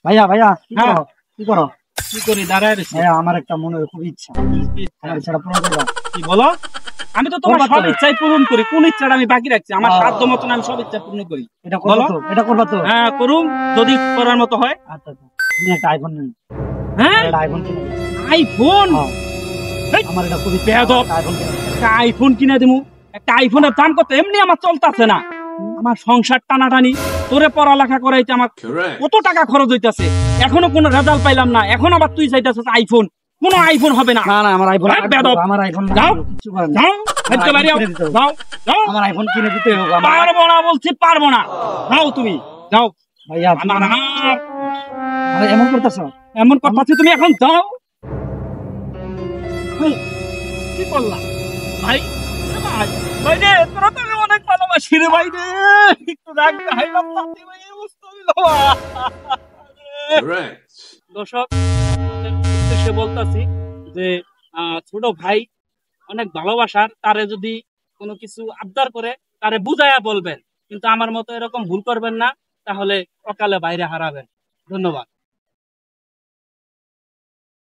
ভাইয়া ভাইয়া কি হ্যাঁ। করো কি করো? কি করি, দাঁড়ায় রয়েছি। ভাইয়া আমার একটা মনে খুব ইচ্ছা, আমার ইচ্ছাটা পূরণ করবা। কি বলো? আমি তো তোমার করবা সব তো? ইচ্ছাই পূরণ করি, কোন ইচ্ছাটা আমি বাকি রাখছি? আমার আহ, সাধ্য মতন আমি সব ইচ্ছা পূর্ণ করি। এটা করবা বলো। তো? এটা করবা তো? হ্যাঁ, করুন, যদি করার মতো হয়। আচ্ছা আচ্ছা, তুমি একটা আইফোন নিন। হ্যাঁ, একটা আইফোন কিনে দিন। আইফোন? হ্যাঁ, হেই, আমার এটা খুব ইচ্ছা, আমার বেয়াদব, একটা আইফোন কিনে দিন। একটা আইফোন কিনে দিমু? একটা আইফোনের দাম কত? এমনি আমার চলতেছে না, আমার সংসার টানাটানি, তোরে পড়ালেখা করাইতে আমার কত টাকা খরচ হইতাছে, এখনো কোনো রেজাল্ট পাইলাম না, এখন আবার তুই চাইতেছিস আইফোন? কোনো আইফোন হবে না। না না, আমার আইফোন হ্যাঁ, বেয়াদব, আমার আইফোন যাও কিছু করেন না। যাও, আমার হেঁটে আইফোন বাইরে যাও, কিনে দিতে হবে। যাও যাও। আমার আইফোন কিনে দিতে হবে আমার। পারবো না বলছি, পারবো না। যাও তুমি, যাও। ভাইয়া আমার আরে এমন করতেছ? এমন কথা আছে, তুমি এখন যাও। হেই, কি করলাম ভাই? এ ভাই, ভাই রে, তোরা তো আমি অনেক ভালোবাসি রে ভাই রে, একটু রাগ দেখাইলাম না, ভাই, এই অবস্থা হইলো। দর্শক, আপনাদের উদ্দেশ্যে বলতাছি যে ছোট ভাই অনেক ভালোবাসার, তারে যদি কোনো কিছু আবদার করে তারে বুঝাইয়া বলবেন, কিন্তু আমার মতো এরকম ভুল করবেন না, তাহলে অকালে বাইরে হারাবেন। ধন্যবাদ।